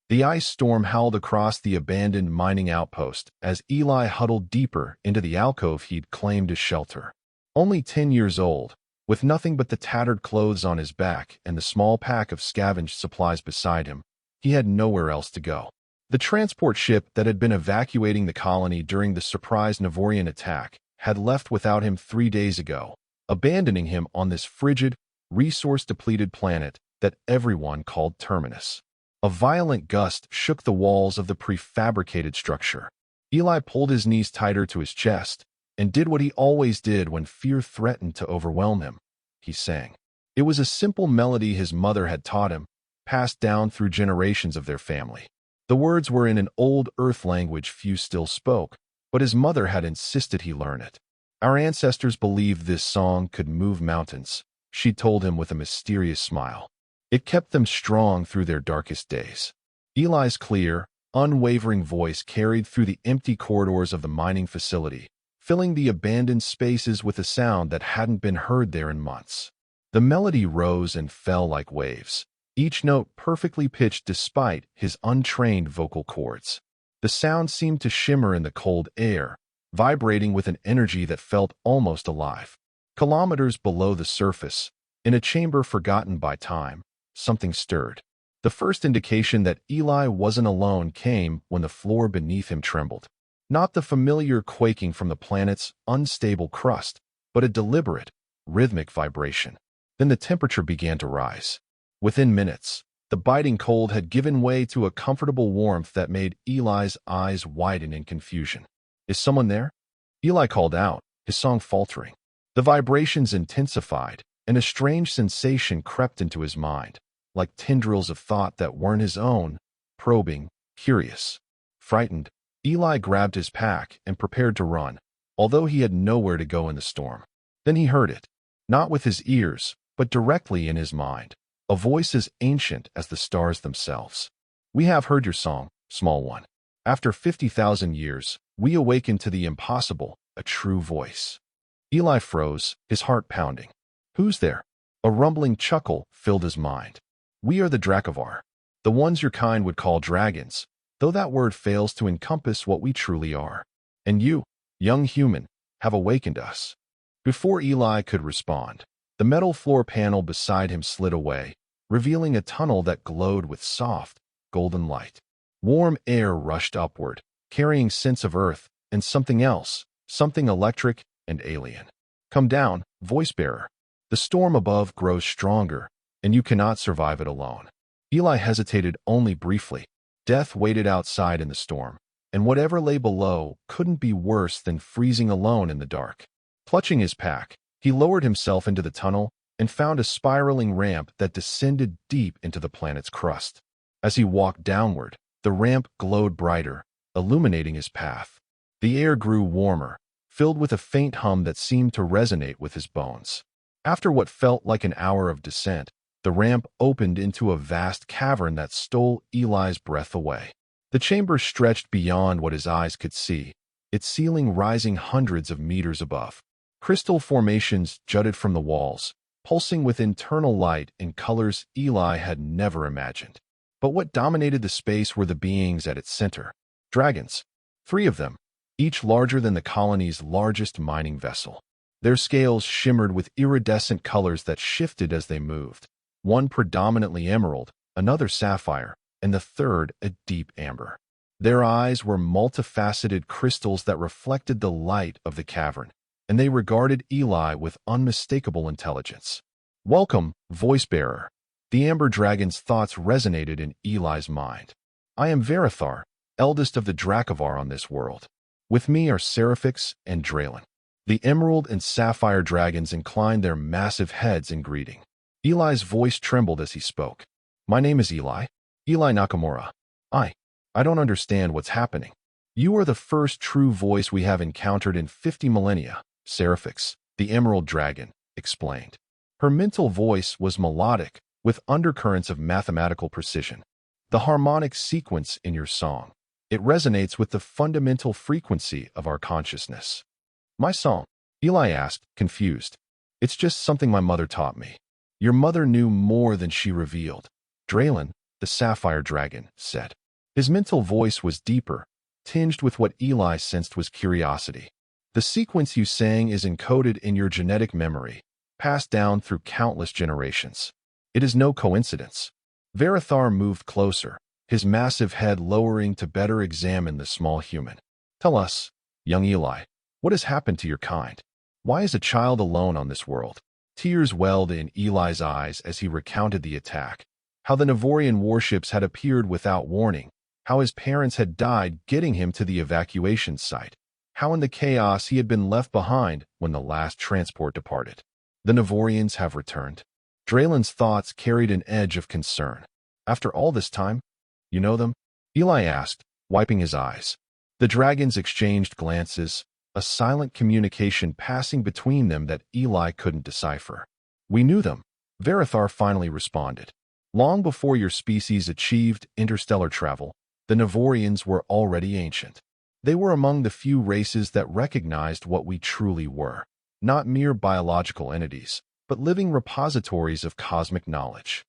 The ice storm howled across the abandoned mining outpost as Eli huddled deeper into the alcove he'd claimed as shelter. Only 10 years old, with nothing but the tattered clothes on his back and the small pack of scavenged supplies beside him, he had nowhere else to go. The transport ship that had been evacuating the colony during the surprise Navorian attack had left without him 3 days ago, abandoning him on this frigid, resource-depleted planet that everyone called Terminus. A violent gust shook the walls of the prefabricated structure. Eli pulled his knees tighter to his chest and did what he always did when fear threatened to overwhelm him. He sang. It was a simple melody his mother had taught him, passed down through generations of their family. The words were in an old Earth language few still spoke, but his mother had insisted he learn it. Our ancestors believed this song could move mountains, she told him with a mysterious smile. It kept them strong through their darkest days. Eli's clear, unwavering voice carried through the empty corridors of the mining facility, filling the abandoned spaces with a sound that hadn't been heard there in months. The melody rose and fell like waves, each note perfectly pitched despite his untrained vocal cords. The sound seemed to shimmer in the cold air, vibrating with an energy that felt almost alive. Kilometers below the surface, in a chamber forgotten by time, something stirred. The first indication that Eli wasn't alone came when the floor beneath him trembled. Not the familiar quaking from the planet's unstable crust, but a deliberate, rhythmic vibration. Then the temperature began to rise. Within minutes, the biting cold had given way to a comfortable warmth that made Eli's eyes widen in confusion. Is someone there? Eli called out, his song faltering. The vibrations intensified, and a strange sensation crept into his mind, like tendrils of thought that weren't his own, probing, curious. Frightened, Eli grabbed his pack and prepared to run, although he had nowhere to go in the storm. Then he heard it, not with his ears, but directly in his mind. A voice as ancient as the stars themselves. We have heard your song, small one. After 50,000 years, we awaken to the impossible, a true voice. Eli froze, his heart pounding. Who's there? A rumbling chuckle filled his mind. We are the Dracovar, the ones your kind would call dragons, though that word fails to encompass what we truly are. And you, young human, have awakened us. Before Eli could respond, the metal floor panel beside him slid away, revealing a tunnel that glowed with soft, golden light. Warm air rushed upward, carrying scents of earth and something else, something electric and alien. Come down, voice-bearer. The storm above grows stronger, and you cannot survive it alone. Eli hesitated only briefly. Death waited outside in the storm, and whatever lay below couldn't be worse than freezing alone in the dark. Clutching his pack, he lowered himself into the tunnel and found a spiraling ramp that descended deep into the planet's crust. As he walked downward, the ramp glowed brighter, illuminating his path. The air grew warmer, filled with a faint hum that seemed to resonate with his bones. After what felt like an hour of descent, the ramp opened into a vast cavern that stole Eli's breath away. The chamber stretched beyond what his eyes could see, its ceiling rising hundreds of meters above. Crystal formations jutted from the walls, pulsing with internal light in colors Eli had never imagined. But what dominated the space were the beings at its center. Dragons. 3 of them, each larger than the colony's largest mining vessel. Their scales shimmered with iridescent colors that shifted as they moved. One predominantly emerald, another sapphire, and the third a deep amber. Their eyes were multifaceted crystals that reflected the light of the cavern, and they regarded Eli with unmistakable intelligence. Welcome, voice-bearer. The amber dragon's thoughts resonated in Eli's mind. I am Verithar, eldest of the Dracovar on this world. With me are Seraphix and Dralen. The emerald and sapphire dragons inclined their massive heads in greeting. Eli's voice trembled as he spoke. My name is Eli Nakamura. I don't understand what's happening. You are the first true voice we have encountered in 50 millennia, Seraphix, the emerald dragon, explained. Her mental voice was melodic, with undercurrents of mathematical precision. The harmonic sequence in your song. It resonates with the fundamental frequency of our consciousness. My song? Eli asked, confused. It's just something my mother taught me. Your mother knew more than she revealed. Dralen, the sapphire dragon said. His mental voice was deeper, tinged with what Eli sensed was curiosity. The sequence you sang is encoded in your genetic memory, passed down through countless generations. It is no coincidence. Varathar moved closer, his massive head lowering to better examine the small human. Tell us, young Eli, what has happened to your kind? Why is a child alone on this world? Tears welled in Eli's eyes as he recounted the attack, how the Navorian warships had appeared without warning, how his parents had died getting him to the evacuation site, how in the chaos he had been left behind when the last transport departed. The Navorians have returned. Draylen's thoughts carried an edge of concern. After all this time, you know them? Eli asked, wiping his eyes. The dragons exchanged glances, a silent communication passing between them that Eli couldn't decipher. We knew them, Varathar finally responded. Long before your species achieved interstellar travel, the Navorians were already ancient. They were among the few races that recognized what we truly were, not mere biological entities, but living repositories of cosmic knowledge.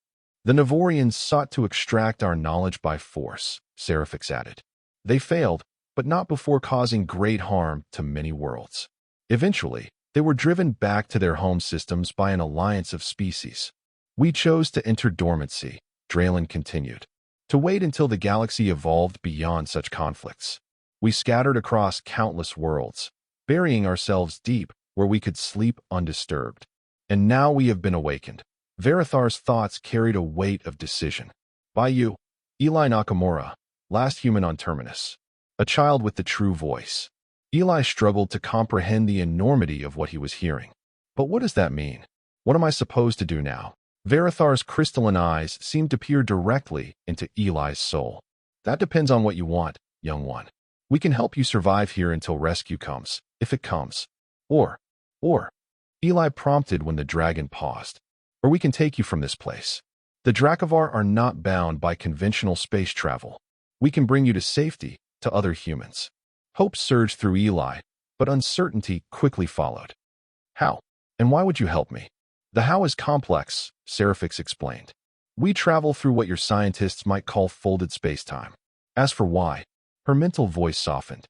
The Navorians sought to extract our knowledge by force, Seraphix added. They failed, but not before causing great harm to many worlds. Eventually, they were driven back to their home systems by an alliance of species. We chose to enter dormancy, Draylen continued, to wait until the galaxy evolved beyond such conflicts. We scattered across countless worlds, burying ourselves deep where we could sleep undisturbed. And now we have been awakened. Varathar's thoughts carried a weight of decision. By you, Eli Nakamura, last human on Terminus. A child with the true voice. Eli struggled to comprehend the enormity of what he was hearing. But what does that mean? What am I supposed to do now? Varathar's crystalline eyes seemed to peer directly into Eli's soul. That depends on what you want, young one. We can help you survive here until rescue comes, if it comes. Or, Eli prompted when the dragon paused. Or we can take you from this place. The Dracovar are not bound by conventional space travel. We can bring you to safety, to other humans. Hope surged through Eli, but uncertainty quickly followed. How? And why would you help me? The how is complex, Seraphix explained. We travel through what your scientists might call folded spacetime. As for why, her mental voice softened.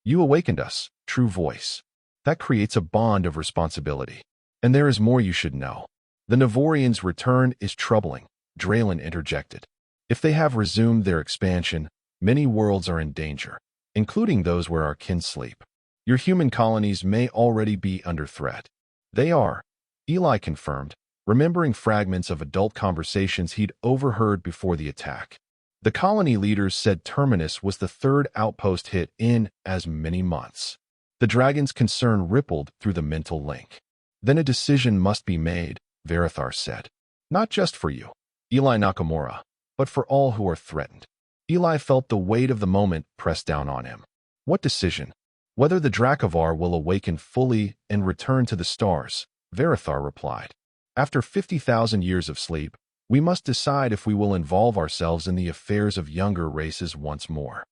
You awakened us, true voice. That creates a bond of responsibility. And there is more you should know. The Navorians' return is troubling, Draylen interjected. If they have resumed their expansion, many worlds are in danger, including those where our kin sleep. Your human colonies may already be under threat. They are, Eli confirmed, remembering fragments of adult conversations he'd overheard before the attack. The colony leaders said Terminus was the third outpost hit in as many months. The dragon's concern rippled through the mental link. Then a decision must be made, Varathar said. Not just for you, Eli Nakamura, but for all who are threatened. Eli felt the weight of the moment press down on him. What decision? Whether the Dracovar will awaken fully and return to the stars, Varathar replied. After 50,000 years of sleep, we must decide if we will involve ourselves in the affairs of younger races once more.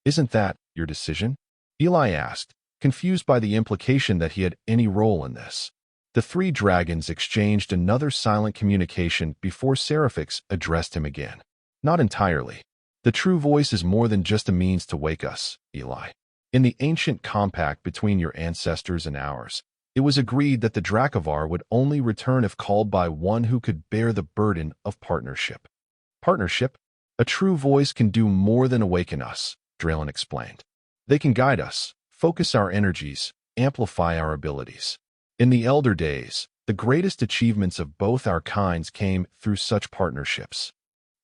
Isn't that your decision? Eli asked, confused by the implication that he had any role in this. The three dragons exchanged another silent communication before Seraphix addressed him again. Not entirely. The true voice is more than just a means to wake us, Eli. In the ancient compact between your ancestors and ours, it was agreed that the Dracovar would only return if called by one who could bear the burden of partnership. Partnership? A true voice can do more than awaken us, Draylen explained. They can guide us, focus our energies, amplify our abilities. In the elder days, the greatest achievements of both our kinds came through such partnerships.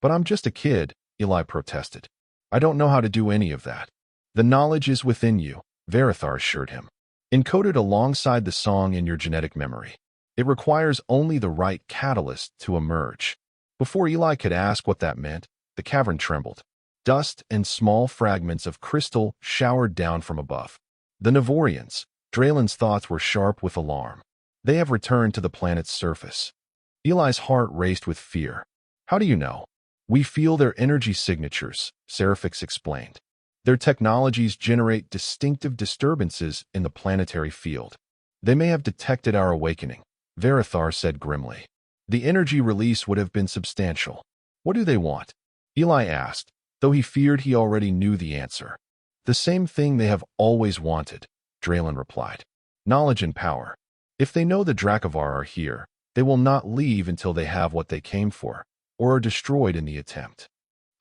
But I'm just a kid, Eli protested. I don't know how to do any of that. The knowledge is within you, Varathar assured him. Encoded alongside the song in your genetic memory. It requires only the right catalyst to emerge. Before Eli could ask what that meant, the cavern trembled. Dust and small fragments of crystal showered down from above. The Navorians, Draylen's thoughts were sharp with alarm. They have returned to the planet's surface. Eli's heart raced with fear. How do you know? We feel their energy signatures, Seraphix explained. Their technologies generate distinctive disturbances in the planetary field. They may have detected our awakening, Varathar said grimly. The energy release would have been substantial. What do they want? Eli asked, though he feared he already knew the answer. The same thing they have always wanted, Draylen replied. Knowledge and power. If they know the Dracovar are here, they will not leave until they have what they came for, or are destroyed in the attempt.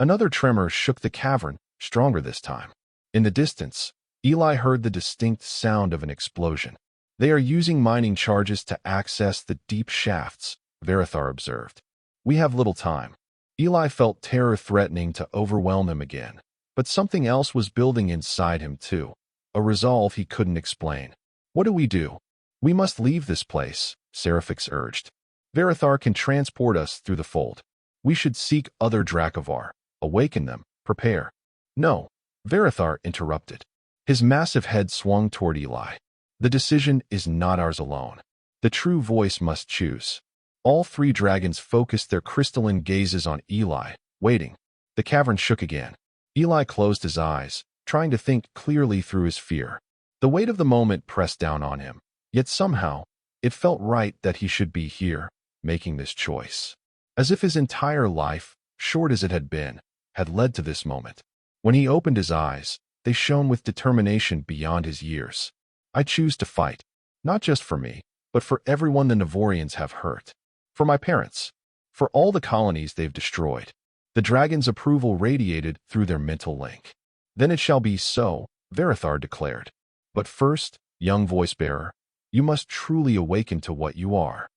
Another tremor shook the cavern, stronger this time. In the distance, Eli heard the distinct sound of an explosion. They are using mining charges to access the deep shafts, Varathar observed. We have little time. Eli felt terror threatening to overwhelm him again, but something else was building inside him too, a resolve he couldn't explain. What do we do? We must leave this place, Seraphix urged. Varathar can transport us through the fold. We should seek other Dracovar, awaken them, prepare. No, Varathar interrupted. His massive head swung toward Eli. The decision is not ours alone. The true voice must choose. All three dragons focused their crystalline gazes on Eli, waiting. The cavern shook again. Eli closed his eyes, trying to think clearly through his fear. The weight of the moment pressed down on him, yet somehow, it felt right that he should be here, making this choice. As if his entire life, short as it had been, had led to this moment. When he opened his eyes, they shone with determination beyond his years. I choose to fight, not just for me, but for everyone the Navorians have hurt. For my parents. For all the colonies they've destroyed. The dragon's approval radiated through their mental link. Then it shall be so, Varathar declared. But first, young voice-bearer, you must truly awaken to what you are.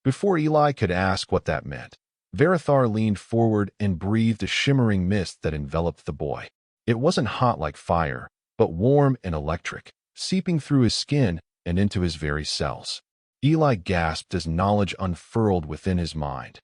Before Eli could ask what that meant, Varathar leaned forward and breathed a shimmering mist that enveloped the boy. It wasn't hot like fire, but warm and electric, seeping through his skin and into his very cells. Eli gasped as knowledge unfurled within his mind.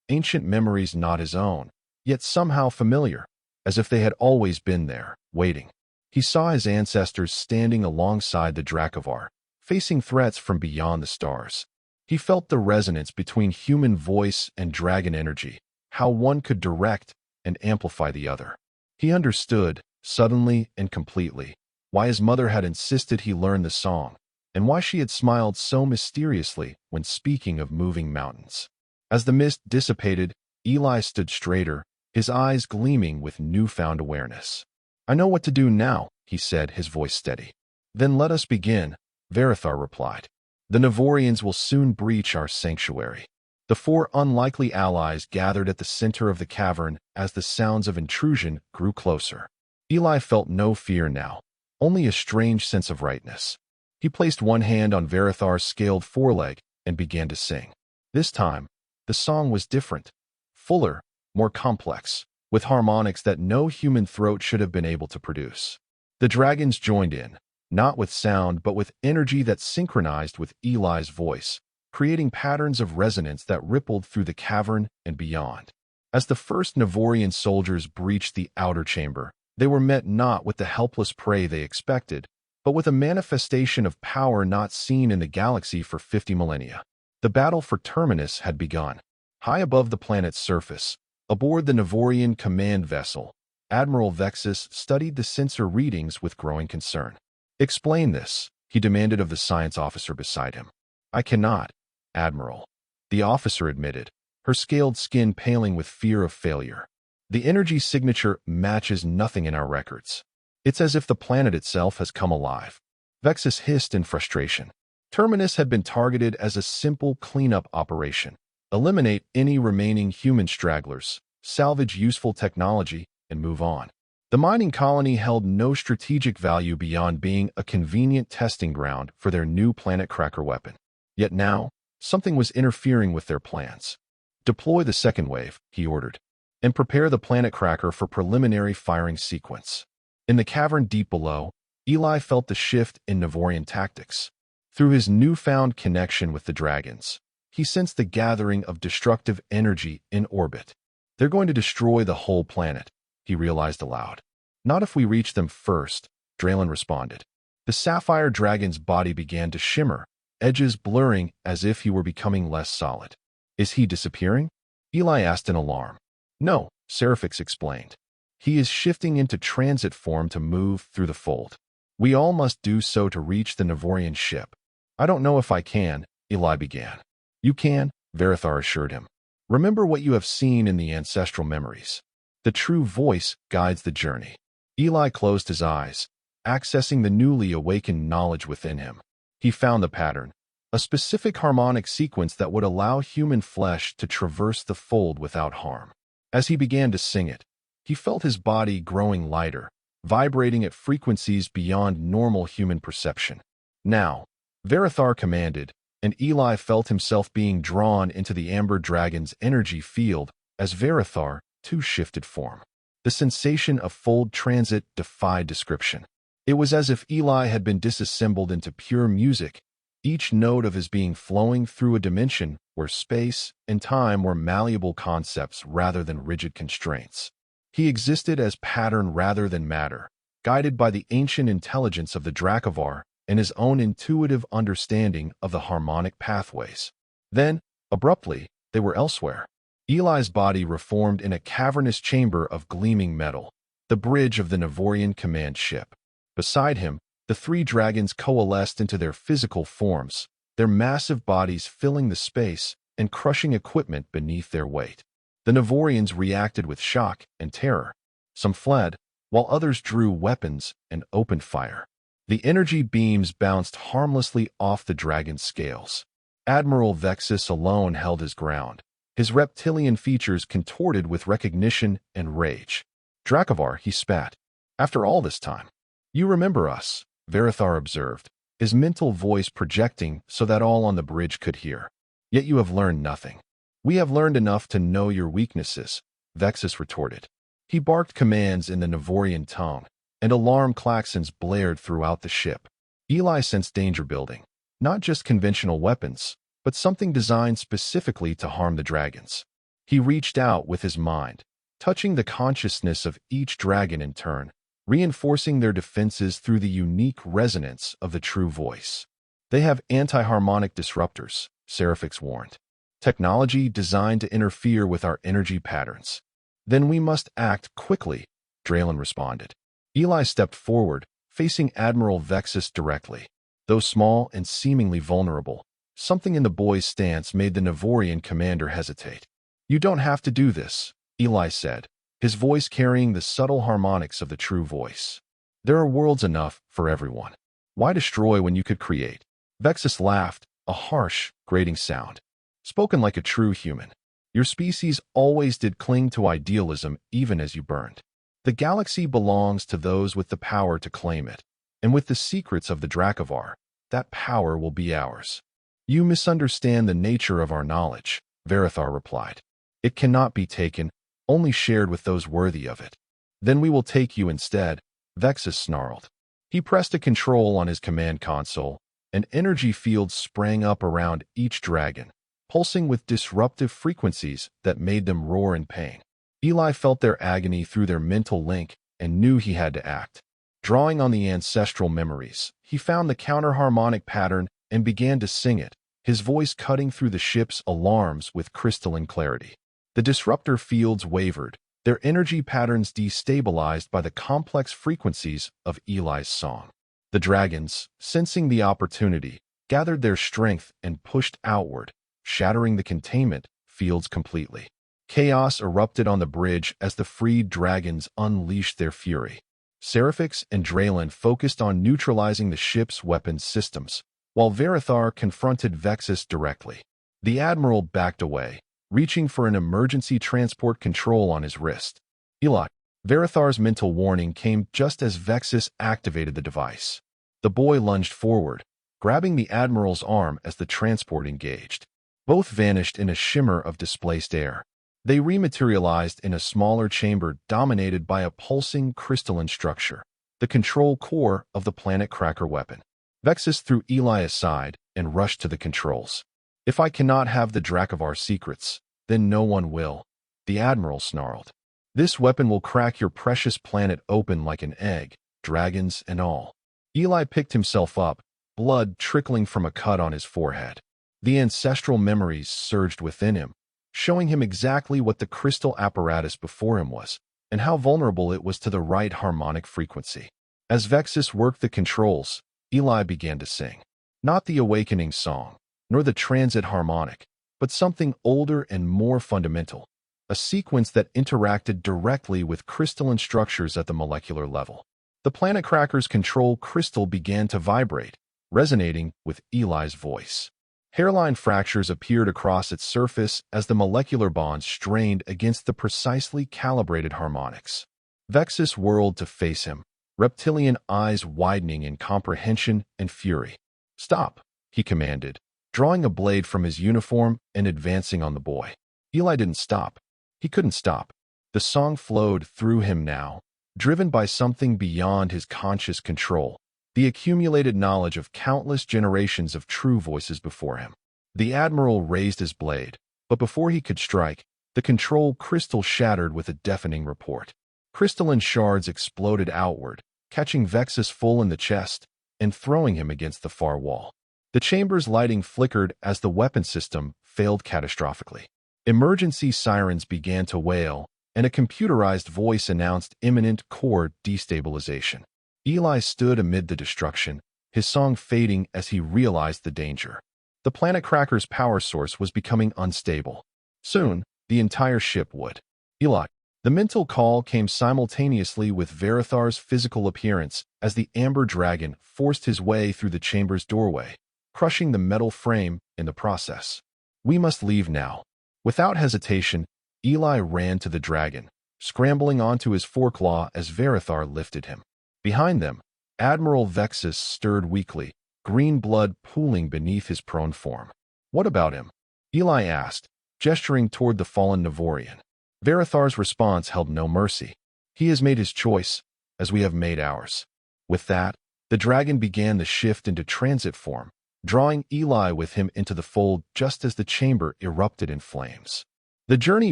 Ancient memories not his own, yet somehow familiar, as if they had always been there, waiting. He saw his ancestors standing alongside the Dracovar, facing threats from beyond the stars. He felt the resonance between human voice and dragon energy, how one could direct and amplify the other. He understood, suddenly and completely, why his mother had insisted he learn the song, and why she had smiled so mysteriously when speaking of moving mountains. As the mist dissipated, Eli stood straighter, his eyes gleaming with newfound awareness. I know what to do now, he said, his voice steady. Then let us begin, Varathar replied. The Navorians will soon breach our sanctuary. The four unlikely allies gathered at the center of the cavern as the sounds of intrusion grew closer. Eli felt no fear now, only a strange sense of rightness. He placed one hand on Varathar's scaled foreleg and began to sing. This time, the song was different, fuller, more complex, with harmonics that no human throat should have been able to produce. The dragons joined in, not with sound but with energy that synchronized with Eli's voice, creating patterns of resonance that rippled through the cavern and beyond. As the first Navorian soldiers breached the outer chamber, they were met not with the helpless prey they expected, but with a manifestation of power not seen in the galaxy for 50 millennia. The battle for Terminus had begun. High above the planet's surface, aboard the Navorian command vessel, Admiral Vexus studied the sensor readings with growing concern. Explain this, he demanded of the science officer beside him. I cannot, Admiral, the officer admitted, her scaled skin paling with fear of failure. The energy signature matches nothing in our records. It's as if the planet itself has come alive. Vexus hissed in frustration. Terminus had been targeted as a simple cleanup operation. Eliminate any remaining human stragglers, salvage useful technology, and move on. The mining colony held no strategic value beyond being a convenient testing ground for their new planet cracker weapon. Yet now, something was interfering with their plans. Deploy the second wave, he ordered, and prepare the planet cracker for preliminary firing sequence. In the cavern deep below, Eli felt the shift in Navorian tactics. Through his newfound connection with the dragons, he sensed the gathering of destructive energy in orbit. They're going to destroy the whole planet, he realized aloud. Not if we reach them first, Draylen responded. The sapphire dragon's body began to shimmer, edges blurring as if he were becoming less solid. Is he disappearing? Eli asked in alarm. No, Seraphix explained. He is shifting into transit form to move through the fold. We all must do so to reach the Navorian ship. I don't know if I can, Eli began. You can, Varathar assured him. Remember what you have seen in the ancestral memories. The true voice guides the journey. Eli closed his eyes, accessing the newly awakened knowledge within him. He found the pattern, a specific harmonic sequence that would allow human flesh to traverse the fold without harm. As he began to sing it, he felt his body growing lighter, vibrating at frequencies beyond normal human perception. Now, Varathar commanded, and Eli felt himself being drawn into the Amber Dragon's energy field as Varathar, too, shifted form. The sensation of fold transit defied description. It was as if Eli had been disassembled into pure music, each note of his being flowing through a dimension where space and time were malleable concepts rather than rigid constraints. He existed as pattern rather than matter, guided by the ancient intelligence of the Dracovar and his own intuitive understanding of the harmonic pathways. Then, abruptly, they were elsewhere. Eli's body reformed in a cavernous chamber of gleaming metal, the bridge of the Navorian command ship. Beside him, the three dragons coalesced into their physical forms, their massive bodies filling the space and crushing equipment beneath their weight. The Navorians reacted with shock and terror. Some fled, while others drew weapons and opened fire. The energy beams bounced harmlessly off the dragon's scales. Admiral Vexus alone held his ground, his reptilian features contorted with recognition and rage. "Dracovar," he spat. "After all this time, you remember us," Varathar observed, his mental voice projecting so that all on the bridge could hear. "Yet you have learned nothing." "We have learned enough to know your weaknesses," Vexus retorted. He barked commands in the Navorian tongue, and alarm klaxons blared throughout the ship. Eli sensed danger building, not just conventional weapons, but something designed specifically to harm the dragons. He reached out with his mind, touching the consciousness of each dragon in turn, reinforcing their defenses through the unique resonance of the true voice. "They have anti-harmonic disruptors," Seraphix warned. "Technology designed to interfere with our energy patterns." "Then we must act quickly," Draylen responded. Eli stepped forward, facing Admiral Vexus directly. Though small and seemingly vulnerable, something in the boy's stance made the Navorian commander hesitate. "You don't have to do this," Eli said, his voice carrying the subtle harmonics of the true voice. "There are worlds enough for everyone. Why destroy when you could create?" Vexus laughed, a harsh, grating sound. "Spoken like a true human. Your species always did cling to idealism even as you burned. The galaxy belongs to those with the power to claim it, and with the secrets of the Dracovar, that power will be ours." "You misunderstand the nature of our knowledge," Varathar replied. "It cannot be taken, only shared with those worthy of it." "Then we will take you instead," Vexus snarled. He pressed a control on his command console, and energy fields sprang up around each dragon, pulsing with disruptive frequencies that made them roar in pain. Eli felt their agony through their mental link and knew he had to act. Drawing on the ancestral memories, he found the counter-harmonic pattern and began to sing it, his voice cutting through the ship's alarms with crystalline clarity. The disruptor fields wavered, their energy patterns destabilized by the complex frequencies of Eli's song. The dragons, sensing the opportunity, gathered their strength and pushed outward, shattering the containment fields completely. Chaos erupted on the bridge as the freed dragons unleashed their fury. Seraphix and Draylen focused on neutralizing the ship's weapons systems, while Varathar confronted Vexus directly. The Admiral backed away, reaching for an emergency transport control on his wrist. "Eli." Varathar's mental warning came just as Vexus activated the device. The boy lunged forward, grabbing the Admiral's arm as the transport engaged. Both vanished in a shimmer of displaced air. They rematerialized in a smaller chamber dominated by a pulsing crystalline structure, the control core of the planet cracker weapon. Vexus threw Eli aside and rushed to the controls. "If I cannot have the Dracovar secrets, then no one will," the Admiral snarled. "This weapon will crack your precious planet open like an egg, dragons and all." Eli picked himself up, blood trickling from a cut on his forehead. The ancestral memories surged within him, showing him exactly what the crystal apparatus before him was, and how vulnerable it was to the right harmonic frequency. As Vexus worked the controls, Eli began to sing. Not the awakening song, nor the transit harmonic, but something older and more fundamental, a sequence that interacted directly with crystalline structures at the molecular level. The planet cracker's control crystal began to vibrate, resonating with Eli's voice. Hairline fractures appeared across its surface as the molecular bonds strained against the precisely calibrated harmonics. Vexus whirled to face him, reptilian eyes widening in comprehension and fury. "Stop," he commanded, drawing a blade from his uniform and advancing on the boy. Eli didn't stop. He couldn't stop. The song flowed through him now, driven by something beyond his conscious control, the accumulated knowledge of countless generations of true voices before him. The Admiral raised his blade, but before he could strike, the control crystal shattered with a deafening report. Crystalline shards exploded outward, catching Vexus full in the chest and throwing him against the far wall. The chamber's lighting flickered as the weapon system failed catastrophically. Emergency sirens began to wail, and a computerized voice announced imminent core destabilization. Eli stood amid the destruction, his song fading as he realized the danger. The planet cracker's power source was becoming unstable. Soon, the entire ship would. Eli. The mental call came simultaneously with Verithar's physical appearance as the amber dragon forced his way through the chamber's doorway, crushing the metal frame in the process. "We must leave now." Without hesitation, Eli ran to the dragon, scrambling onto his foreclaw as Verithar lifted him. Behind them, Admiral Vexus stirred weakly, green blood pooling beneath his prone form. "What about him?" Eli asked, gesturing toward the fallen Navorian. Verithar's response held no mercy. "He has made his choice, as we have made ours." With that, the dragon began the shift into transit form, drawing Eli with him into the fold just as the chamber erupted in flames. The journey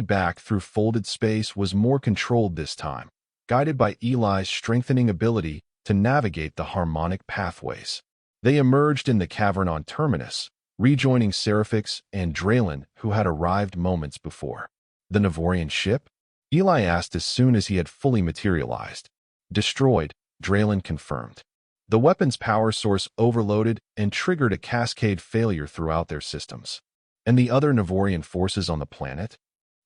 back through folded space was more controlled this time, guided by Eli's strengthening ability to navigate the harmonic pathways. They emerged in the cavern on Terminus, rejoining Seraphix and Draylen, who had arrived moments before. "The Navorian ship?" Eli asked as soon as he had fully materialized. "Destroyed," Draylen confirmed. The weapon's power source overloaded and triggered a cascade failure throughout their systems. "And the other Navorian forces on the planet?"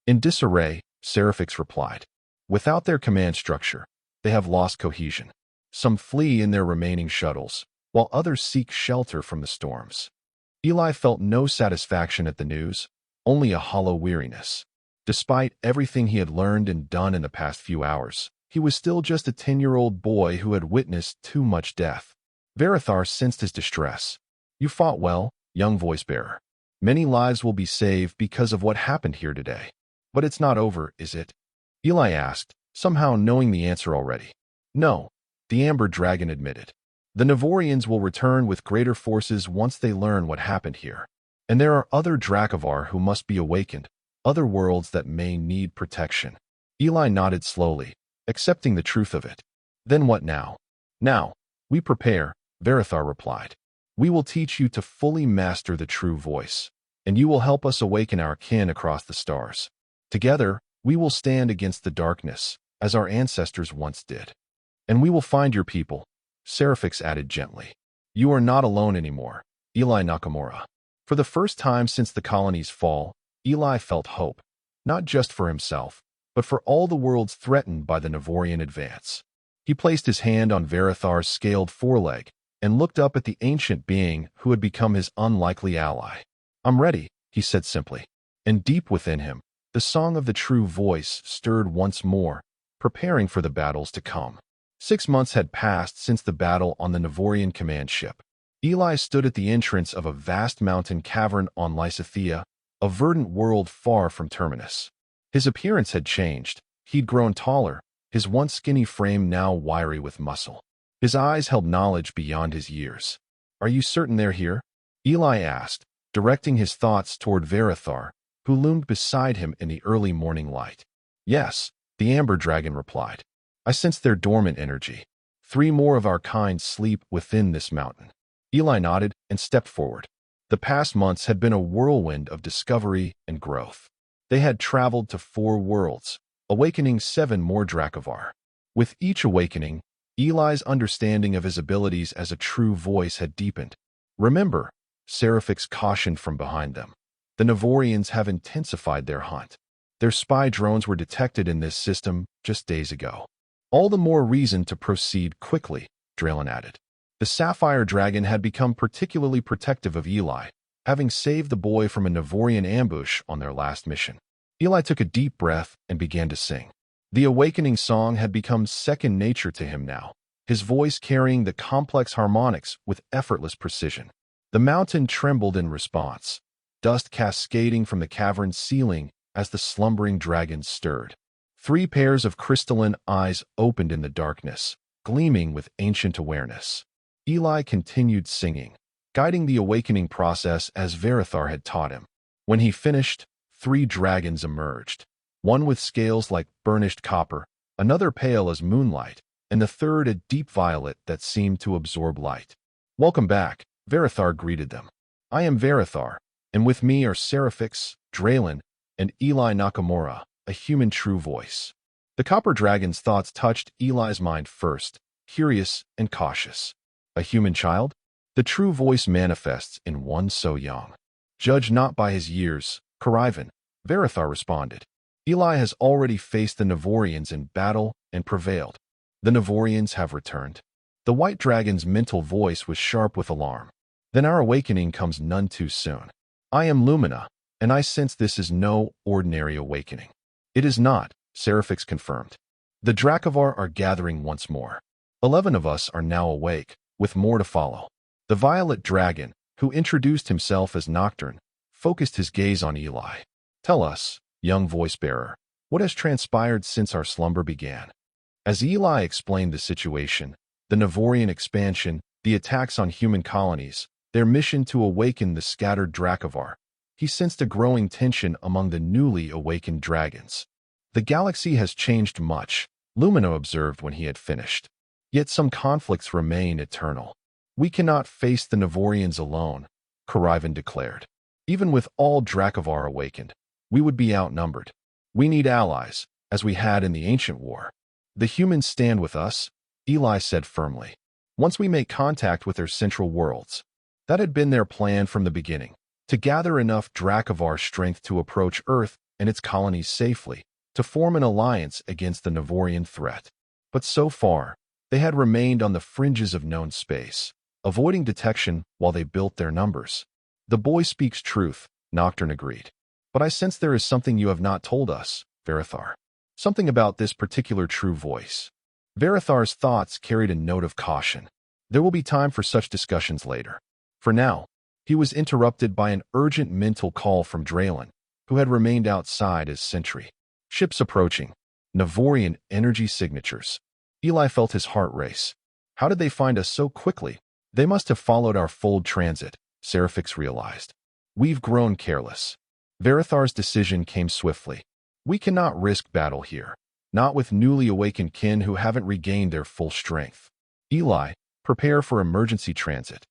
"In disarray," Seraphix replied. "Without their command structure, they have lost cohesion. Some flee in their remaining shuttles, while others seek shelter from the storms." Eli felt no satisfaction at the news, only a hollow weariness. Despite everything he had learned and done in the past few hours, he was still just a 10-year-old boy who had witnessed too much death. Verithar sensed his distress. "You fought well, young voice-bearer. Many lives will be saved because of what happened here today. But it's not over, is it?" Eli asked, somehow knowing the answer already. "No," the Amber Dragon admitted. "The Navorians will return with greater forces once they learn what happened here. And there are other Dracovar who must be awakened, other worlds that may need protection." Eli nodded slowly, accepting the truth of it. "Then what now?" "Now, we prepare," Verithar replied. "We will teach you to fully master the true voice, and you will help us awaken our kin across the stars. Together, we will stand against the darkness, as our ancestors once did. And we will find your people," Seraphix added gently. "You are not alone anymore, Eli Nakamura." For the first time since the colony's fall, Eli felt hope, not just for himself, but for all the worlds threatened by the Navorian advance. He placed his hand on Verithar's scaled foreleg and looked up at the ancient being who had become his unlikely ally. "I'm ready," he said simply. And deep within him, the song of the true voice stirred once more, preparing for the battles to come. 6 months had passed since the battle on the Navorian command ship. Eli stood at the entrance of a vast mountain cavern on Lysithea, a verdant world far from Terminus. His appearance had changed. He'd grown taller, his once skinny frame now wiry with muscle. His eyes held knowledge beyond his years. "Are you certain they're here?" Eli asked, directing his thoughts toward Verithar, who loomed beside him in the early morning light. "Yes," the Amber Dragon replied. "I sense their dormant energy. 3 more of our kind sleep within this mountain." Eli nodded and stepped forward. The past months had been a whirlwind of discovery and growth. They had traveled to 4 worlds, awakening 7 more Dracovar. With each awakening, Eli's understanding of his abilities as a true voice had deepened. "Remember," Seraphix cautioned from behind them, "the Navorians have intensified their hunt. Their spy drones were detected in this system just days ago. All the more reason to proceed quickly, Draylen added. The Sapphire Dragon had become particularly protective of Eli, having saved the boy from a Navorian ambush on their last mission. Eli took a deep breath and began to sing. The awakening song had become second nature to him now, his voice carrying the complex harmonics with effortless precision. The mountain trembled in response, dust cascading from the cavern's ceiling as the slumbering dragon stirred. 3 pairs of crystalline eyes opened in the darkness, gleaming with ancient awareness. Eli continued singing, guiding the awakening process as Verithar had taught him. When he finished, 3 dragons emerged, one with scales like burnished copper, another pale as moonlight, and the third a deep violet that seemed to absorb light. "Welcome back," Verithar greeted them. "I am Verithar, and with me are Seraphix, Draylen, and Eli Nakamura, a human true voice." The copper dragon's thoughts touched Eli's mind first, curious and cautious. A human child? The true voice manifests in one so young. "Judge not by his years, Karivan," Verithar responded. "Eli has already faced the Navorians in battle and prevailed. The Navorians have returned." The white dragon's mental voice was sharp with alarm. "Then our awakening comes none too soon. I am Lumina, and I sense this is no ordinary awakening." "It is not," Seraphix confirmed. "The Dracovar are gathering once more. 11 of us are now awake, with more to follow." The violet dragon, who introduced himself as Nocturne, focused his gaze on Eli. "Tell us, young voice-bearer, what has transpired since our slumber began?" As Eli explained the situation, the Navorian expansion, the attacks on human colonies, their mission to awaken the scattered Dracovar, he sensed a growing tension among the newly awakened dragons. "The galaxy has changed much," Lumina observed when he had finished. "Yet some conflicts remain eternal. We cannot face the Navorians alone," Karivan declared. "Even with all Dracovar awakened, we would be outnumbered. We need allies, as we had in the ancient war." "The humans stand with us," Eli said firmly. "Once we make contact with their central worlds." That had been their plan from the beginning, to gather enough Dracovar strength to approach Earth and its colonies safely, to form an alliance against the Navorian threat. But so far, they had remained on the fringes of known space, avoiding detection while they built their numbers. "The boy speaks truth," Nocturne agreed. "But I sense there is something you have not told us, Verithar. Something about this particular true voice." Verithar's thoughts carried a note of caution. There will be time for such discussions later. For now, he was interrupted by an urgent mental call from Draylen, who had remained outside as sentry. "Ships approaching. Navorian energy signatures." Eli felt his heart race. "How did they find us so quickly?" "They must have followed our fold transit," Seraphix realized. "We've grown careless." Verithar's decision came swiftly. "We cannot risk battle here, not with newly awakened kin who haven't regained their full strength. Eli, prepare for emergency transit."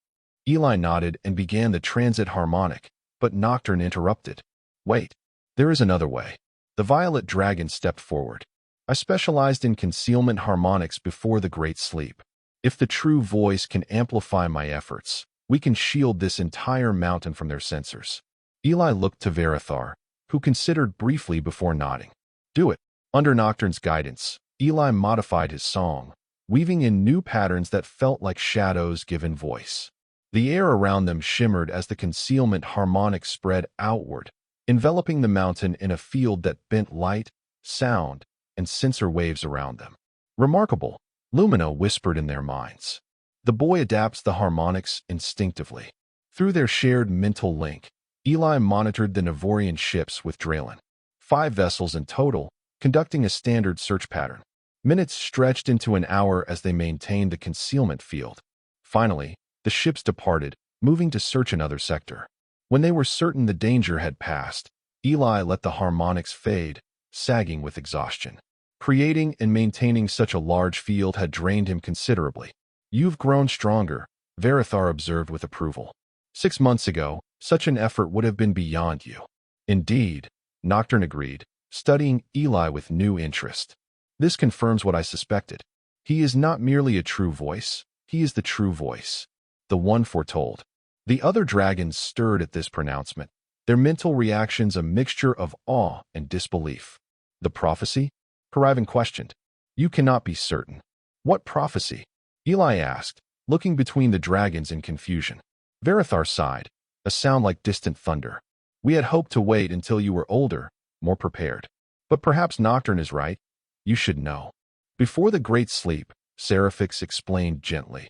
Eli nodded and began the transit harmonic, but Nocturne interrupted. "Wait, there is another way." The violet dragon stepped forward. "I specialized in concealment harmonics before the Great Sleep. If the true voice can amplify my efforts, we can shield this entire mountain from their sensors." Eli looked to Verithar, who considered briefly before nodding. "Do it." Under Nocturne's guidance, Eli modified his song, weaving in new patterns that felt like shadows given voice. The air around them shimmered as the concealment harmonic spread outward, enveloping the mountain in a field that bent light, sound, and sensor waves around them. "Remarkable," Lumina whispered in their minds. The boy adapts the harmonics instinctively. Through their shared mental link, Eli monitored the Navorian ships with Draylen. 5 vessels in total, conducting a standard search pattern. Minutes stretched into an hour as they maintained the concealment field. Finally, the ships departed, moving to search another sector. When they were certain the danger had passed, Eli let the harmonics fade, sagging with exhaustion. Creating and maintaining such a large field had drained him considerably. "You've grown stronger," Verithar observed with approval. 6 months ago, such an effort would have been beyond you." "Indeed," Nocturne agreed, studying Eli with new interest. "This confirms what I suspected. He is not merely a true voice, he is the true voice, the one foretold." The other dragons stirred at this pronouncement, their mental reactions a mixture of awe and disbelief. The prophecy? Karivan questioned. You cannot be certain. What prophecy? Eli asked, looking between the dragons in confusion. Varathar sighed, a sound like distant thunder. We had hoped to wait until you were older, more prepared. But perhaps Nocturne is right. You should know. Before the great sleep, Seraphix explained gently.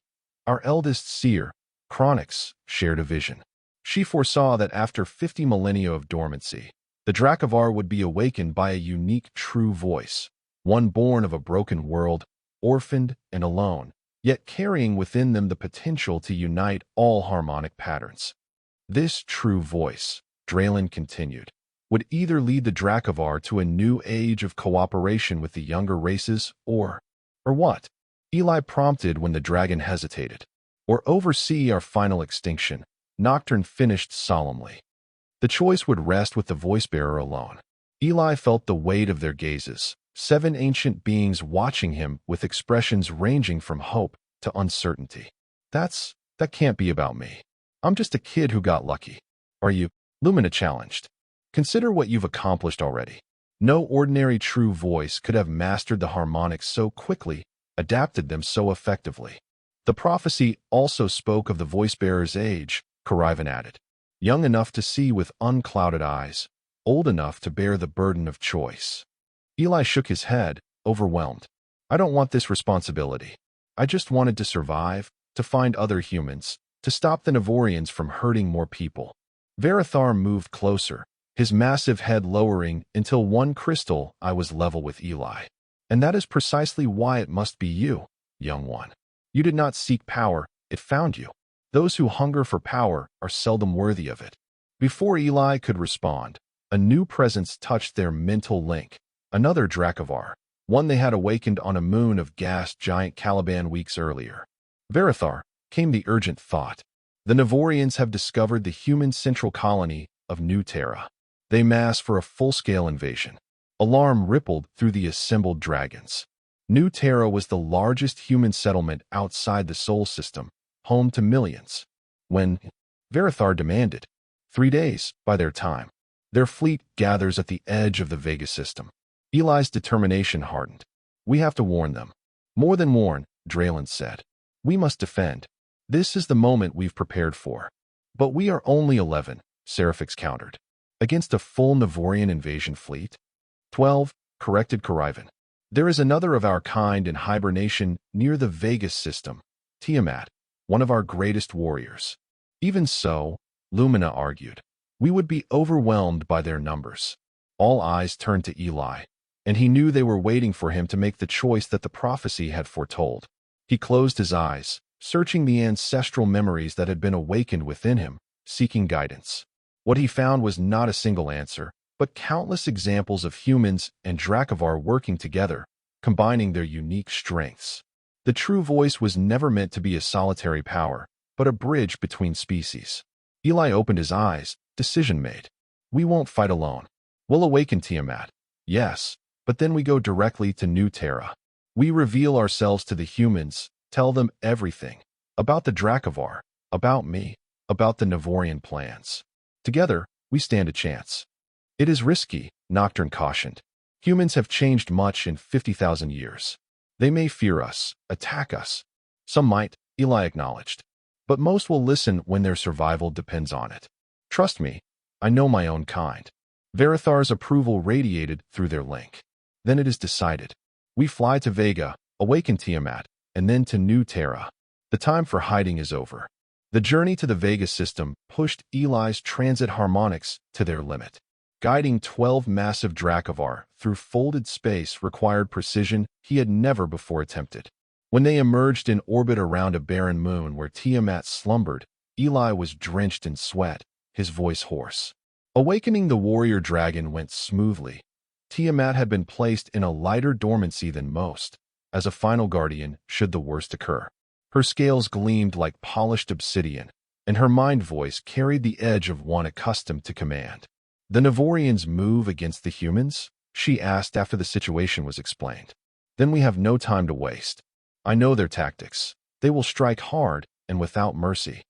Our eldest seer, Chronix, shared a vision. She foresaw that after 50 millennia of dormancy, the Dracovar would be awakened by a unique true voice, one born of a broken world, orphaned and alone, yet carrying within them the potential to unite all harmonic patterns. This true voice, Draylen continued, would either lead the Dracovar to a new age of cooperation with the younger races, or what? Eli prompted when the dragon hesitated. Or oversee our final extinction, Nocturne finished solemnly. The choice would rest with the voice-bearer alone. Eli felt the weight of their gazes, 7 ancient beings watching him with expressions ranging from hope to uncertainty. That can't be about me. I'm just a kid who got lucky. Are you? Lumina challenged. Consider what you've accomplished already. No ordinary true voice could have mastered the harmonics so quickly, adapted them so effectively. The prophecy also spoke of the voice-bearer's age, Karivan added. Young enough to see with unclouded eyes, old enough to bear the burden of choice. Eli shook his head, overwhelmed. I don't want this responsibility. I just wanted to survive, to find other humans, to stop the Navorians from hurting more people. Varathar moved closer, his massive head lowering until one crystal eye was level with Eli. And that is precisely why it must be you, young one. You did not seek power, it found you. Those who hunger for power are seldom worthy of it. Before Eli could respond, a new presence touched their mental link, another Dracovar, one they had awakened on a moon of gas giant Caliban weeks earlier. Varathar, came the urgent thought. The Navorians have discovered the human central colony of New Terra. They mass for a full-scale invasion. Alarm rippled through the assembled dragons. New Terra was the largest human settlement outside the Sol system, home to millions. When Varathar demanded, 3 days, by their time, their fleet gathers at the edge of the Vega system. Eli's determination hardened. We have to warn them. More than warn, Draylen said. We must defend. This is the moment we've prepared for. But we are only 11, Seraphix countered. Against a full Navorian invasion fleet? 12, corrected Karivan. There is another of our kind in hibernation near the Vegas system, Tiamat, one of our greatest warriors. Even so, Lumina argued, we would be overwhelmed by their numbers. All eyes turned to Eli, and he knew they were waiting for him to make the choice that the prophecy had foretold. He closed his eyes, searching the ancestral memories that had been awakened within him, seeking guidance. What he found was not a single answer, but countless examples of humans and Dracovar working together, combining their unique strengths. The true voice was never meant to be a solitary power, but a bridge between species. Eli opened his eyes, decision made. We won't fight alone. We'll awaken Tiamat. Yes, but then we go directly to New Terra. We reveal ourselves to the humans, tell them everything. About the Dracovar, about me, about the Navorian plans. Together, we stand a chance. It is risky, Nocturne cautioned. Humans have changed much in 50,000 years. They may fear us, attack us. Some might, Eli acknowledged. But most will listen when their survival depends on it. Trust me, I know my own kind. Varathar's approval radiated through their link. Then it is decided. We fly to Vega, awaken Tiamat, and then to New Terra. The time for hiding is over. The journey to the Vega system pushed Eli's transit harmonics to their limit. Guiding 12 massive Dracovar through folded space required precision he had never before attempted. When they emerged in orbit around a barren moon where Tiamat slumbered, Eli was drenched in sweat, his voice hoarse. Awakening the warrior dragon went smoothly. Tiamat had been placed in a lighter dormancy than most, as a final guardian should the worst occur. Her scales gleamed like polished obsidian, and her mind voice carried the edge of one accustomed to command. The Navorians move against the humans? She asked after the situation was explained. Then we have no time to waste. I know their tactics. They will strike hard and without mercy.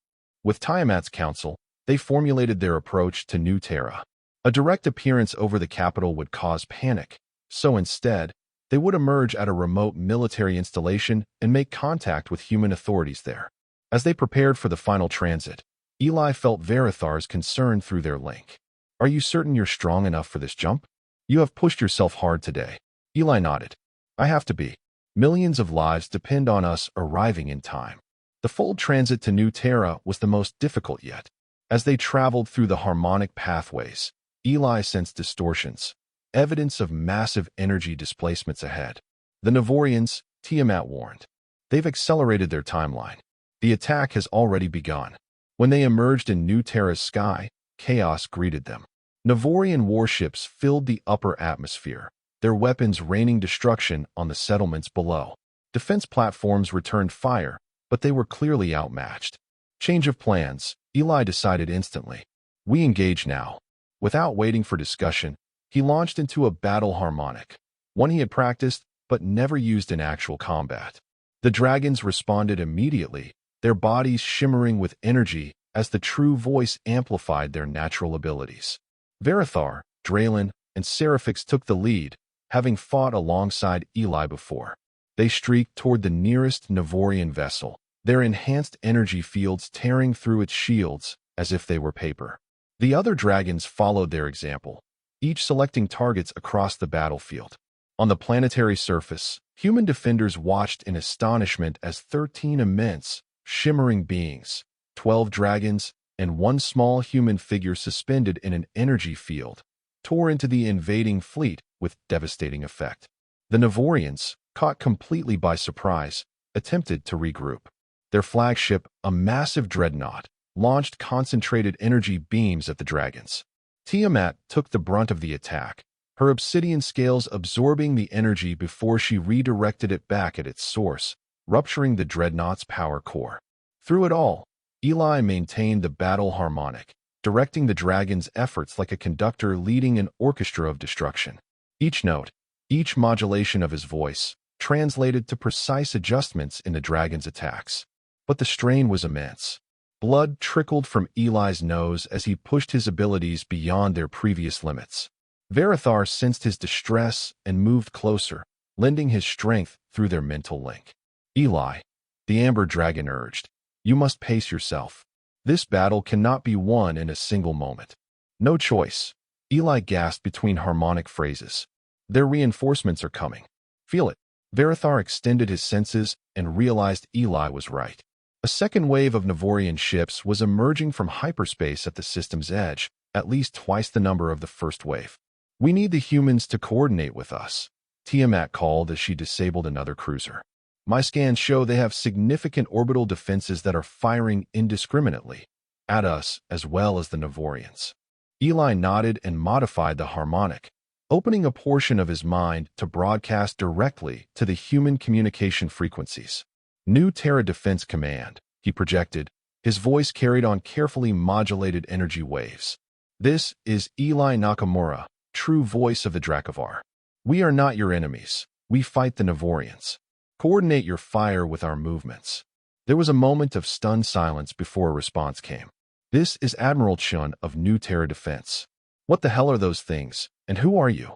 With Tiamat's counsel, They formulated their approach to New Terra. A direct appearance over the capital would cause panic, so instead, they would emerge at a remote military installation and make contact with human authorities there. As they prepared for the final transit, Eli felt Verithar's concern through their link. "Are you certain you're strong enough for this jump? You have pushed yourself hard today." Eli nodded. "I have to be. Millions of lives depend on us arriving in time." The full transit to New Terra was the most difficult yet. As they traveled through the harmonic pathways, Eli sensed distortions, evidence of massive energy displacements ahead. The Navorians, Tiamat warned. They've accelerated their timeline. The attack has already begun. When they emerged in New Terra's sky, chaos greeted them. Navorian warships filled the upper atmosphere, their weapons raining destruction on the settlements below. Defense platforms returned fire, but they were clearly outmatched. Change of plans, Eli decided instantly. "We engage now." Without waiting for discussion, he launched into a battle harmonic, one he had practiced but never used in actual combat. The dragons responded immediately, their bodies shimmering with energy as the true voice amplified their natural abilities. Verithar, Draylen, and Seraphix took the lead, having fought alongside Eli before. They streaked toward the nearest Navorian vessel, their enhanced energy fields tearing through its shields as if they were paper. The other dragons followed their example, each selecting targets across the battlefield. On the planetary surface, human defenders watched in astonishment as 13 immense, shimmering beings, 12 dragons, and one small human figure suspended in an energy field, tore into the invading fleet with devastating effect. The Navorians, caught completely by surprise, attempted to regroup. Their flagship, a massive dreadnought, launched concentrated energy beams at the dragons. Tiamat took the brunt of the attack, her obsidian scales absorbing the energy before she redirected it back at its source, rupturing the dreadnought's power core. Through it all, Eli maintained the battle harmonic, directing the dragon's efforts like a conductor leading an orchestra of destruction. Each note, each modulation of his voice, translated to precise adjustments in the dragon's attacks. But the strain was immense. Blood trickled from Eli's nose as he pushed his abilities beyond their previous limits. Verithar sensed his distress and moved closer, lending his strength through their mental link. "Eli," the Amber Dragon urged, "you must pace yourself. This battle cannot be won in a single moment." "No choice," Eli gasped between harmonic phrases. "Their reinforcements are coming. Feel it." Verithar extended his senses and realized Eli was right. A second wave of Navorian ships was emerging from hyperspace at the system's edge, at least twice the number of the first wave. "We need the humans to coordinate with us," Tiamat called as she disabled another cruiser. "My scans show they have significant orbital defenses that are firing indiscriminately at us as well as the Navorians." Eli nodded and modified the harmonic, opening a portion of his mind to broadcast directly to the human communication frequencies. "New Terra Defense Command," he projected, his voice carried on carefully modulated energy waves. "This is Eli Nakamura, true voice of the Dracovar. We are not your enemies. We fight the Navorians. Coordinate your fire with our movements." There was a moment of stunned silence before a response came. "This is Admiral Chun of New Terra Defense. What the hell are those things, and who are you?"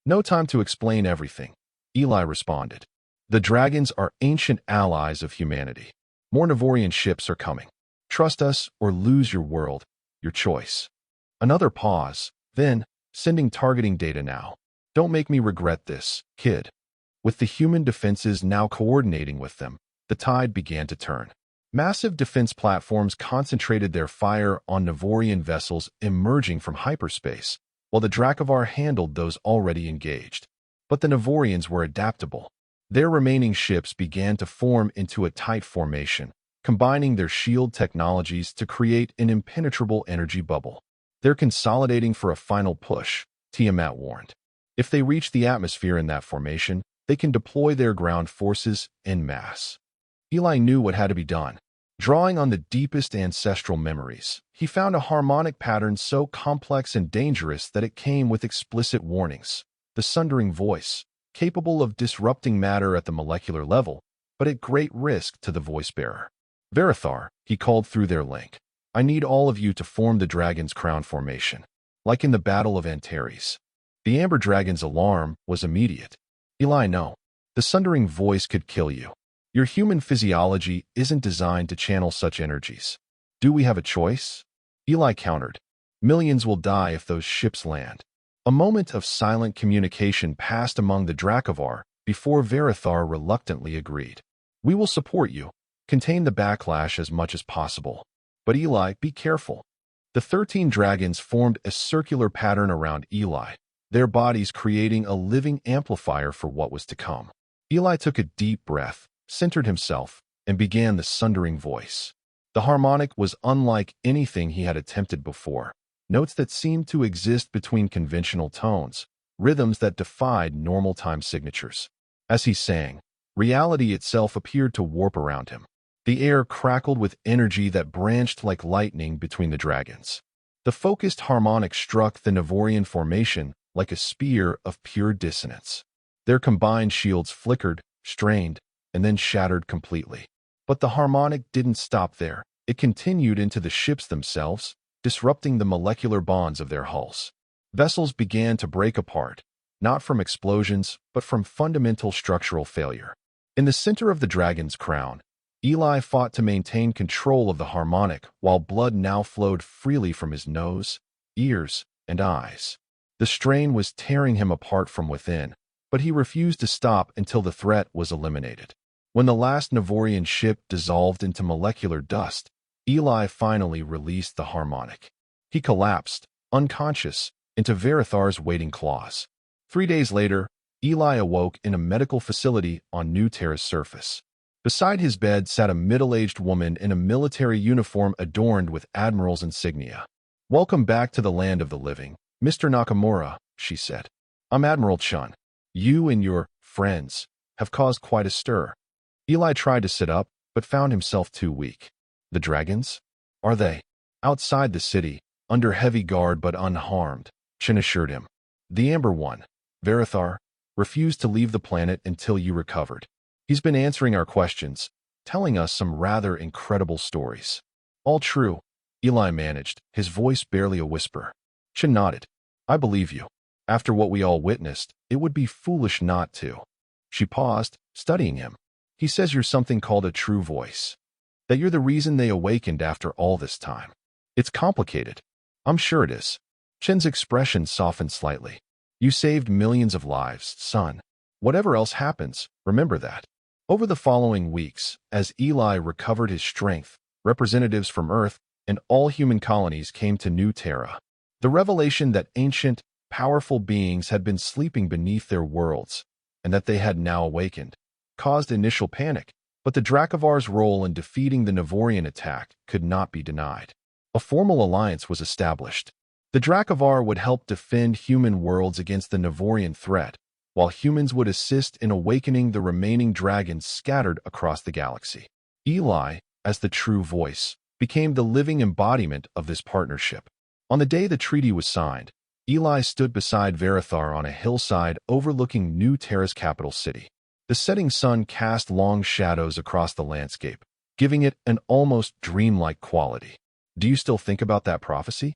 "No time to explain everything," Eli responded. "The dragons are ancient allies of humanity. More Navorian ships are coming. Trust us or lose your world, your choice." Another pause, then, "Sending targeting data now. Don't make me regret this, kid." With the human defenses now coordinating with them, the tide began to turn. Massive defense platforms concentrated their fire on Navorian vessels emerging from hyperspace, while the Dracovar handled those already engaged. But the Navorians were adaptable. Their remaining ships began to form into a tight formation, combining their shield technologies to create an impenetrable energy bubble. "They're consolidating for a final push," Tiamat warned. "If they reach the atmosphere in that formation, they can deploy their ground forces en masse." Eli knew what had to be done. Drawing on the deepest ancestral memories, he found a harmonic pattern so complex and dangerous that it came with explicit warnings. The sundering voice, capable of disrupting matter at the molecular level, but at great risk to the voice bearer. "Verithar," he called through their link. I need all of you to form the Dragon's Crown formation, like in the Battle of Antares. The Amber Dragon's alarm was immediate. Eli, no. The sundering voice could kill you. Your human physiology isn't designed to channel such energies. Do we have a choice? Eli countered. Millions will die if those ships land. A moment of silent communication passed among the Dracovar before Varathar reluctantly agreed. We will support you. Contain the backlash as much as possible. But Eli, be careful. The 13 dragons formed a circular pattern around Eli, their bodies creating a living amplifier for what was to come. Eli took a deep breath, centered himself, and began the sundering voice. The harmonic was unlike anything he had attempted before. Notes that seemed to exist between conventional tones, rhythms that defied normal time signatures. As he sang, reality itself appeared to warp around him. The air crackled with energy that branched like lightning between the dragons. The focused harmonic struck the Navorian formation like a spear of pure dissonance. Their combined shields flickered, strained, and then shattered completely. But the harmonic didn't stop there. It continued into the ships themselves, disrupting the molecular bonds of their hulls. Vessels began to break apart, not from explosions, but from fundamental structural failure. In the center of the Dragon's Crown, Eli fought to maintain control of the harmonic while blood now flowed freely from his nose, ears, and eyes. The strain was tearing him apart from within, but he refused to stop until the threat was eliminated. When the last Navorian ship dissolved into molecular dust, Eli finally released the harmonic. He collapsed, unconscious, into Varathar's waiting claws. 3 days later, Eli awoke in a medical facility on New Terra's surface. Beside his bed sat a middle-aged woman in a military uniform adorned with admiral's insignia. "Welcome back to the land of the living, Mr. Nakamura," she said. "I'm Admiral Chun. You and your friends have caused quite a stir." Eli tried to sit up, but found himself too weak. "The dragons? Are they?" "Outside the city, under heavy guard but unharmed," Chin assured him. "The Amber One, Varathar, refused to leave the planet until you recovered. He's been answering our questions, telling us some rather incredible stories." "All true," Eli managed, his voice barely a whisper. Chin nodded. "I believe you. After what we all witnessed, it would be foolish not to." She paused, studying him. "He says you're something called a true voice. That you're the reason they awakened after all this time. It's complicated." "I'm sure it is." Chin's expression softened slightly. "You saved millions of lives, son. Whatever else happens, remember that." Over the following weeks, as Eli recovered his strength, representatives from Earth and all human colonies came to New Terra. The revelation that ancient, powerful beings had been sleeping beneath their worlds, and that they had now awakened, caused initial panic, but the Dracovar's role in defeating the Navorian attack could not be denied. A formal alliance was established. The Dracovar would help defend human worlds against the Navorian threat, while humans would assist in awakening the remaining dragons scattered across the galaxy. Eli, as the true voice, became the living embodiment of this partnership. On the day the treaty was signed, Eli stood beside Varathar on a hillside overlooking New Terra's capital city. The setting sun cast long shadows across the landscape, giving it an almost dreamlike quality. "Do you still think about that prophecy?"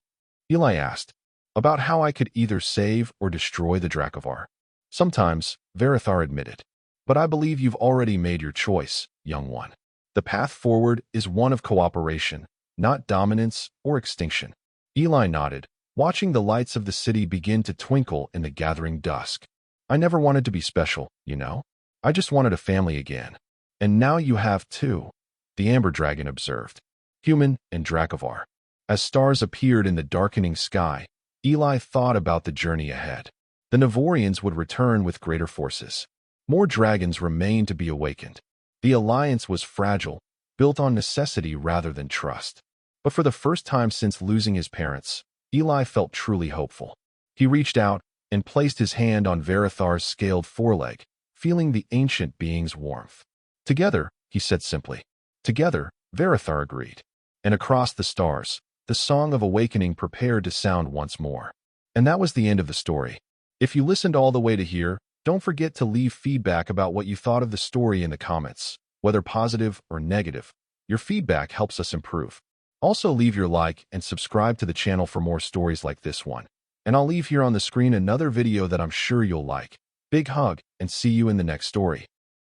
Eli asked. "About how I could either save or destroy the Dracovar?" "Sometimes," Varathar admitted. "But I believe you've already made your choice, young one. The path forward is one of cooperation, not dominance or extinction." Eli nodded, watching the lights of the city begin to twinkle in the gathering dusk. "I never wanted to be special, you know? I just wanted a family again. And now you have too," the Amber Dragon observed. "Human and Dracovar." As stars appeared in the darkening sky, Eli thought about the journey ahead. The Navorians would return with greater forces. More dragons remained to be awakened. The alliance was fragile, built on necessity rather than trust. But for the first time since losing his parents, Eli felt truly hopeful. He reached out and placed his hand on Varathar's scaled foreleg, feeling the ancient being's warmth. "Together," he said simply. "Together," Varathar agreed. And across the stars, the song of awakening prepared to sound once more. And that was the end of the story. If you listened all the way to here, don't forget to leave feedback about what you thought of the story in the comments, whether positive or negative. Your feedback helps us improve. Also, leave your like and subscribe to the channel for more stories like this one. And I'll leave here on the screen another video that I'm sure you'll like. Big hug, and see you in the next story.